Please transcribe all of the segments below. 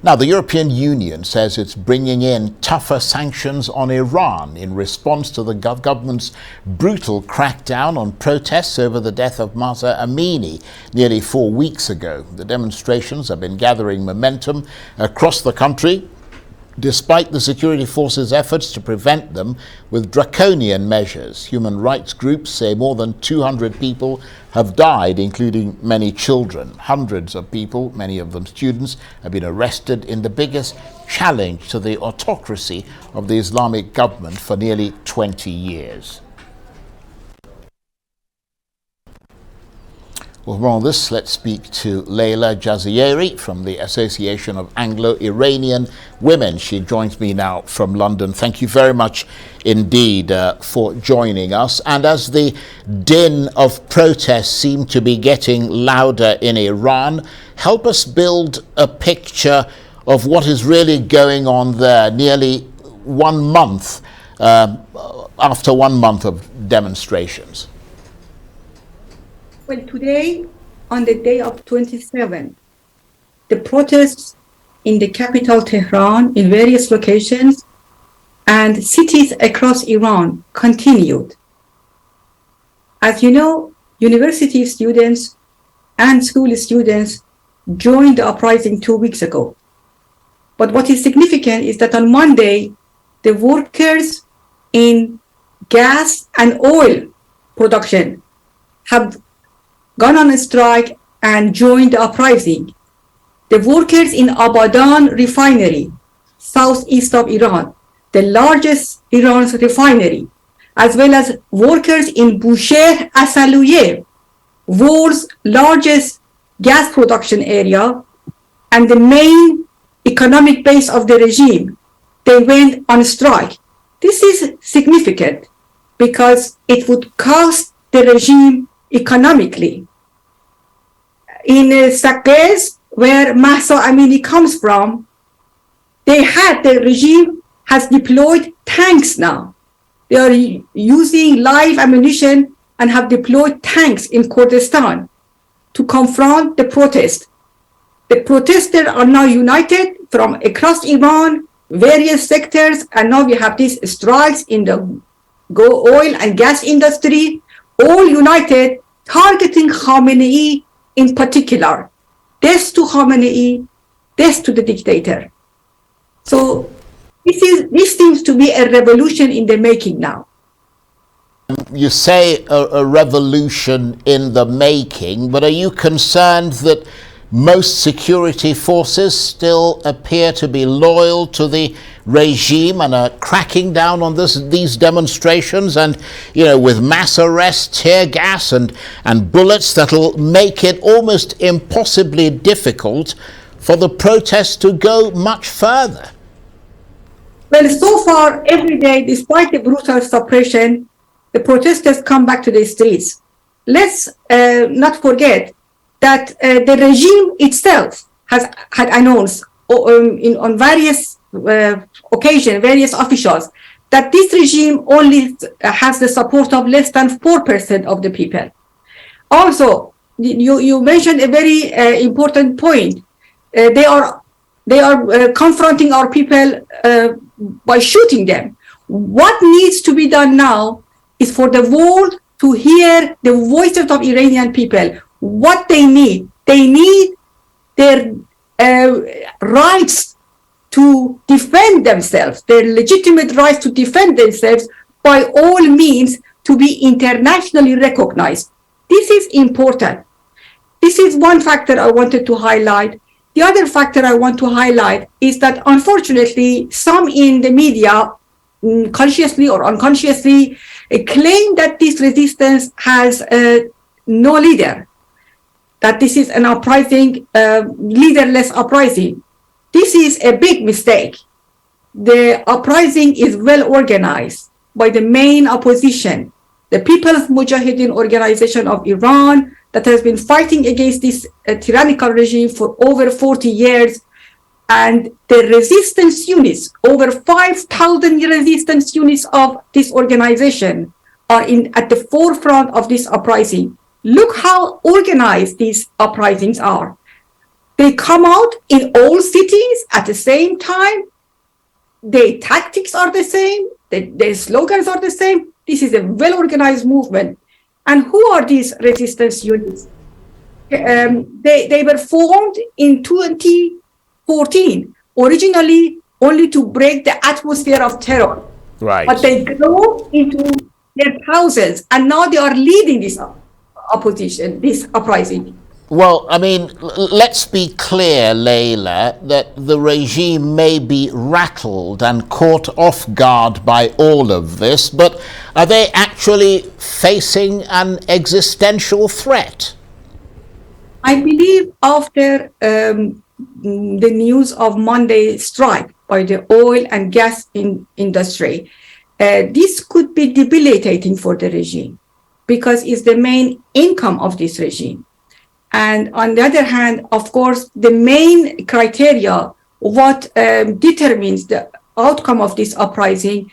Now, the European Union says it's bringing in tougher sanctions on Iran in response to the government's brutal crackdown on protests over the death of Mahsa Amini nearly 4 weeks ago. The demonstrations have been gathering momentum across the country, despite the security forces' efforts to prevent them with draconian measures. Human rights groups say more than 200 people have died, including many children. Hundreds of people, many of them students, have been arrested in the biggest challenge to the autocracy of the Islamic government for nearly 20 years. Well, more on this, let's speak to Leila Jazieri from the Association of Anglo-Iranian Women. She joins me now from London. Thank you very much indeed for joining us. And as the din of protests seem to be getting louder in Iran, help us build a picture of what is really going on there nearly 1 month after 1 month of demonstrations. Well, today, on the day of 27, the protests in the capital Tehran, in various locations, and cities across Iran continued. As you know, university students and school students joined the uprising 2 weeks ago. But what is significant is that on Monday, the workers in gas and oil production have gone on a strike and joined the uprising. The workers in Abadan refinery, southeast of Iran, the largest Iran's refinery, as well as workers in Bushehr Asaluye, world's largest gas production area and the main economic base of the regime, they went on strike. This is significant because it would cost the regime economically. In Saqqez, where Mahsa Amini comes from, the regime has deployed tanks now. They are using live ammunition and have deployed tanks in Kurdistan to confront the protest. The protesters are now united from across Iran, various sectors, and now we have these strikes in the oil and gas industry, all united, targeting Khamenei in particular. Death to Khamenei, death to the dictator. So this seems to be a revolution in the making now. You say a revolution in the making, but are you concerned that most security forces still appear to be loyal to the regime and are cracking down on these demonstrations, and with mass arrests, tear gas and bullets that'll make it almost impossibly difficult for the protests to go much further? Well, so far every day, despite the brutal suppression, the protesters come back to the streets. Let's not forget that the regime itself had announced on various occasions, various officials, that this regime only has the support of less than 4% of the people. Also, you mentioned a very important point. They are confronting our people by shooting them. What needs to be done now is for the world to hear the voices of Iranian people. What they need their rights to defend themselves, their legitimate rights to defend themselves, by all means to be internationally recognized. This is important. This is one factor I wanted to highlight. The other factor I want to highlight is that unfortunately some in the media, consciously or unconsciously, claim that this resistance has no leader, that this is an uprising, leaderless uprising. This is a big mistake. The uprising is well organized by the main opposition, the People's Mujahideen Organization of Iran, that has been fighting against this tyrannical regime for over 40 years. And the resistance units, over 5,000 resistance units of this organization are at the forefront of this uprising. Look how organized these uprisings are. They come out in all cities at the same time. Their tactics are the same. Their slogans are the same. This is a well-organized movement. And who are these resistance units? They were formed in 2014, originally only to break the atmosphere of terror. Right. But they grew into their thousands, and now they are leading this opposition, this uprising. Well, I mean, let's be clear, Leila, that the regime may be rattled and caught off guard by all of this, but are they actually facing an existential threat? I believe after the news of Monday strike by the oil and gas industry, this could be debilitating for the regime because it's the main income of this regime. And on the other hand, of course, the main criteria, what determines the outcome of this uprising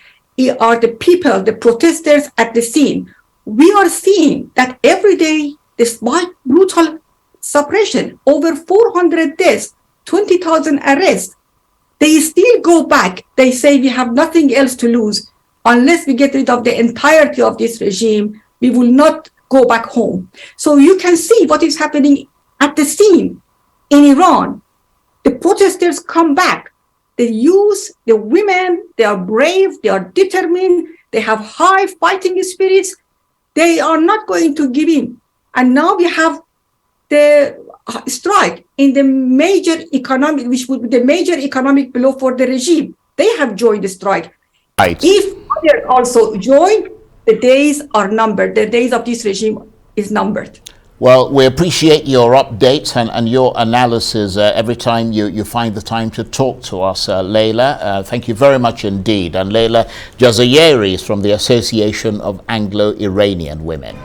are the people, the protesters at the scene. We are seeing that every day, despite brutal suppression, over 400 deaths, 20,000 arrests, they still go back. They say we have nothing else to lose. Unless we get rid of the entirety of this regime, we will not go back home. So you can see what is happening at the scene in Iran. The protesters come back. The youth, the women, they are brave, they are determined, they have high fighting spirits. They are not going to give in. And now we have the strike in the major economic, which would be the major economic blow for the regime. They have joined the strike. Right. If others also join, the days are numbered. The days of this regime is numbered. Well, we appreciate your updates and your analysis every time you find the time to talk to us, Leila. Thank you very much indeed. And Leila Jazayeri is from the Association of Anglo-Iranian Women.